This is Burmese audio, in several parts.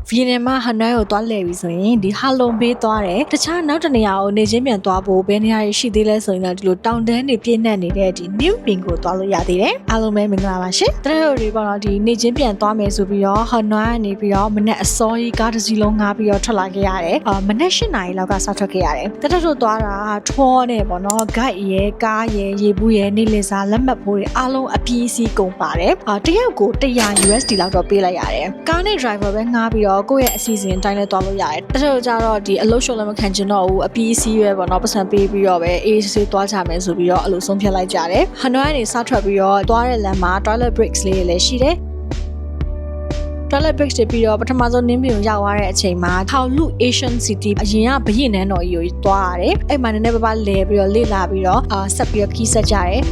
ဗီယက်နမ်မှာဟနွိုင်းကိုသွားလဲပြီးဆိုရင်ဒီဟာလုံဘေးသွားတယ်တခြားနောက်တနေရာကိုနေချင်းပြန်သွားဖို့ဘယ်နေရာရှိသေးလဲဆိုရင်တော့ဒီလိုတောင်တန်းတွေပြည့်နှက်နေတဲ့ဒီ New Ping ကိုသွားလို့ရသေးတယ်အားလုံးပဲမင်္ဂလာပါရှင်တရက်တို့တွေပေါ့နော်ဒီနေချင်းပြန်သွားမယ်ဆိုပြီးတော့ဟနွိုင်းကနေပြီးတော့မနက်အစောကြီးကားတစ်စီးလုံးငားပြီးတော့ထွက်လာခဲ့ရတယ်မနက်၈နာရီလောက်ကစထွက်ခဲ့ရတယ်တရက်တို့သွားတာထောနဲ့ပေါ့နော် guide ရဲကားရဲရေဘူးရဲနေလင်စာလက်မှတ်ဖိုးတွေအားလုံးအပြည့်အစုံကုန်ပါတယ်တရက်ကို100 USD လောက်တော့ပေးလိုက်ရတယ်ကားနဲ့ driver ပဲငားပြီးတော့ကိုယ့်ရဲ့အစီအစဉ်အတိုင်းလည်းသွားလို့ရတယ်တချို့ကြတော့ဒီအလုပ်ရှုံးလည်းမခံချင်တော့ဘူးအပြီးအစီးပဲပေါ့နော်ပတ်စံပေးပြီးတော့ပဲအေးဆေးသွားကြမယ်ဆိုပြီးတော့အဲ့လိုဆုံးဖြတ်လိုက်ကြတယ်ဟနွိုင်းကနေစထွက်ပြီးတော့သွားတဲ့လမ်းမှာ toilet breaks လေးလည်းရှိတယ်toilet breaks တွေပြီးတော့ပထမဆုံးနင်းပြင်ကိုရောက်သွားတဲ့အချိန်မှာထောင်လူ Asian City အရင်ကဘရင်နန်းတော်ကြီးကိုသွားရတယ်အဲ့မှာနည်းနည်းပါးလဲပြီးတော့လေ့လာပြီးတော့ဆက်ပြီးတော့ခီးဆက်ကြတယ်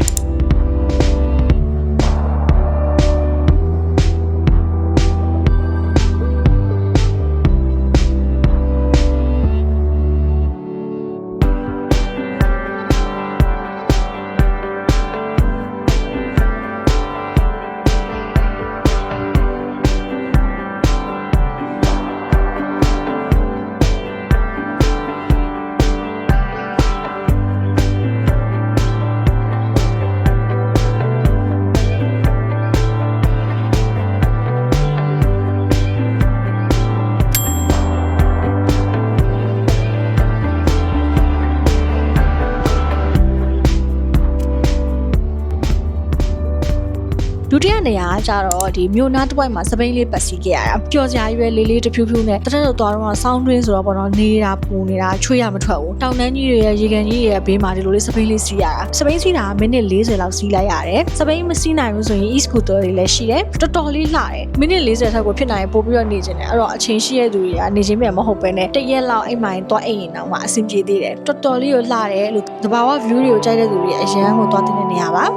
ဒုတိယနေရာကကြတော့ဒီမြို့နားတစ်ဝိုက်မှာစပိန်လေးပတ်စီခဲ့ရတာပျော်စရာရွယ်လေးလေးတဖြူးဖြူးနဲ့တရက်တော့သွားတော့ဆောင်းတွင်းဆိုတော့ပေါ့နော်နေတာပူနေတာချွေးရမထွက်ဘူးတောင်တန်းကြီးတွေရဲ့ရေကန်ကြီးတွေရဲ့ဘေးမှာဒီလိုလေးစပိန်လေးစီးရတာစပိန်စီးတာမိနစ်40လောက်စီးလိုက်ရတယ်စပိန်မစီးနိုင်ဘူးဆိုရင် e-scooter တွေလည်းရှိတယ်တော်တော်လေးလှတယ်မိနစ်40ထက်ကိုဖြစ်နိုင်ပို့ပြီးတော့နေကျင်တယ်အဲ့တော့အချိန်ရှိတဲ့သူတွေကနေချင်းပြန်မဟုတ်ပဲနဲ့တရက်လောက်အိမ်မိုင်သွားအိမ်ရင်တော့မှအဆင်ပြေသေးတယ်တော်တော်လေးကိုလှတယ်လို့တဘာဝ view တွေကိုကြိုက်တဲ့သူတွေအရန်ကိုသွားတဲ့နေရာပါ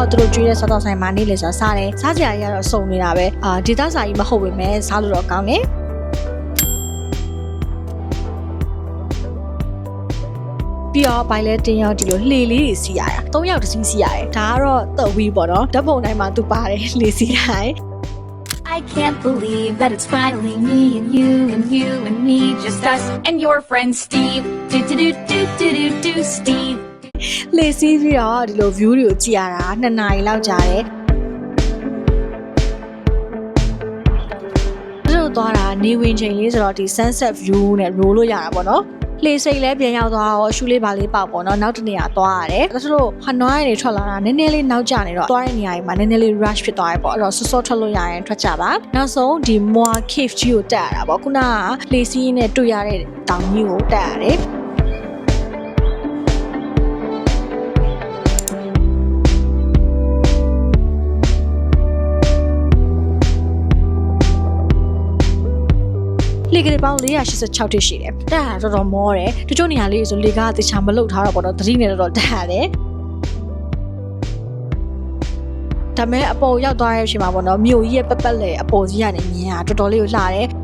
သူတို့ကျွေးတဲ့စားတော့ဆိုင်မှာနေလေဆိုစားတယ်စားကြရရတော့စုံနေတာပဲဒေတာစာကြီးမဟုတ်ပေမဲ့စားလို့တော့ကောင်းတယ်ပြီးတော့ဘိုင်လဲတင်းရောက်ဒီလိုလှေလေးတွေစီးရတာ၃ယောက်တစ်စီးစီးရတယ်ဒါကတော့တော်ဝီပေါ့နော်ဓာတ်ပုံတိုင်းမှာသူပါတယ်လှေစီးတိုင်း I can't believe that it's finally me and you and me just us and your friend Steve do Steveလေစီးပြီးတော့ဒီလို view တွေကိုကြည့်ရတာ2နာရီလောက်ကြာတယ်တို့သွားတာနေဝင်ချိန်လေးဆိုတော့ဒီ sunset view နဲ့ roll လို့ရတာပေါ့နော်လေစိတ်လဲပြန်ရောက်သွားတော့ရှူလေးပါလေးပေါက်ပေါ့နော်နောက်တနေရာသွားရတယ်ဒါဆိုတော့ဟနွိုင်းနေထွက်လာတာနည်းနည်းလေးနောက်ကျနေတော့သွားတဲ့နေရာကြီးမှာနည်းနည်းလေး rush ဖြစ်သွားရပေါ့အဲ့တော့စောထွက်လို့ရရင်ထွက်ကြပါနောက်ဆုံးဒီ Moa Cave ကြီးကိုတက်ရတာပေါ့ခုနကလေစီးနဲ့တွေ့ရတဲ့တောင်ကြီးကိုတက်ရတယ်လေကလေးပေါင်း486တိရှိတယ်။တက်တာတော်တော်မောတယ်။တချို့နေရာလေးဆိုလေကားသေချာမလုတ်ထားတော့ပေါ့နော်။သတိနဲ့တော့တက်ရတယ်။ဒါမဲ့အပေါ်ရောက်သွားတဲ့အချိန်မှာပေါ့နော်မြို့ကြီးရဲ့ပက်လေအပေါ်ကြီးကနေမြင်ရတော်တော်လေးကိုလှတယ်။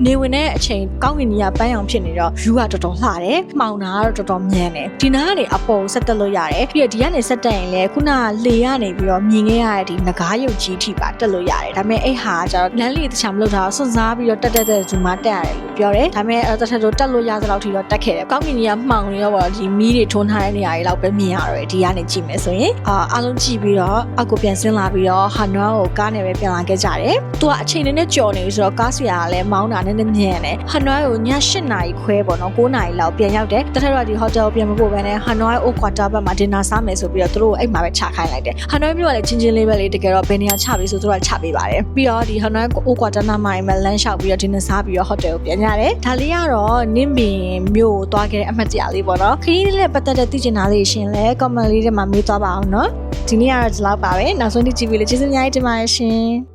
နေဝင်တဲ့အချိန်ကောင်းကင်ကြီးကပန်းအောင်ဖြစ်နေတော့ view ကတော်တော်လှတယ်။မှောင်တာကတော့တော်တော်မြန်တယ်။ဒီနားကနေအပေါ်ဆက်တက်လို့ရတယ်။ပြီးတော့ဒီကနေဆက်တက်ရင်လည်းခုနကလေကနေပြီးတော့မြင်ခဲ့ရတဲ့ဒီငကားရုပ်ကြီးထိပါတက်လို့ရတယ်။ဒါပေမဲ့အဲ့ဟာကျတော့လမ်းလေးတခြားမလုပ်တာစွန့်စားပြီးတော့တက်ဇူမာတက်ရတယ်လို့ပြောတယ်။ဒါပေမဲ့တစ်ထပ်တော့တက်လို့ရသလောက်ထိတော့တက်ခဲ့တယ်။ကောင်းကင်ကြီးကမှောင်နေတော့ပေါ့ဒီမီးတွေထွန်းထားတဲ့နေရာကြီးလောက်ပဲမြင်ရတယ်ဒီကနေကြည့်မယ်ဆိုရင်အားလုံးကြည့်ပြီးတော့အောက်ကိုပြန်ဆင်းလာပြီးတော့ဟနွားကိုကားနဲ့ပဲပြန်လာခဲ့ကြတယ်။သူကအချိန်နဲ့ကြော်နေပြီဆိုတော့ကားဆရာကလည်းမောင်းတာနည်းနည်းမြင်ဟနွိုင်းကိုည8နာရီခွဲပေါ့နော်9နာရီလောက်ပြန်ရောက်တယ်တထက်တော့ဒီဟိုတယ်ကိုပြန်မပို့ဘဲနဲ့ဟနွိုင်းအိုကွာတာဘက်မှာဒင်နာစားမယ်ဆိုပြီးတော့သူတို့အိမ်မှာပဲချခိုင်းလိုက်တယ်ဟနွိုင်းမြို့ကလည်းချင်းချင်းလေးပဲလေတကယ်တော့ဘယ်နေရာချပြီးဆိုသူတို့ကချပေးပါတယ်ပြီးတော့ဒီဟနွိုင်းအိုကွာတာနာမိုင်မှာလမ်းလျှောက်ပြီးတော့ဒင်နာစားပြီးတော့ဟိုတယ်ကိုပြန်ရတယ်ဒါလေးကတော့နင်းပင်မြို့ကိုသွားခဲ့တဲ့အမှတ်တရလေးပေါ့နော်ခရီးလေးပတ်သက်တဲ့သိချင်တာလေးရှင်လဲ comment လေးထဲမှာမေးသွားပါအောင်နော်ဒီနေ့ကတော့ဒီလောက်ပါပဲနောက်ဆုံးဒီ TV လေးကျေးဇူးအများကြီးတင်ပါတယ်ရှင်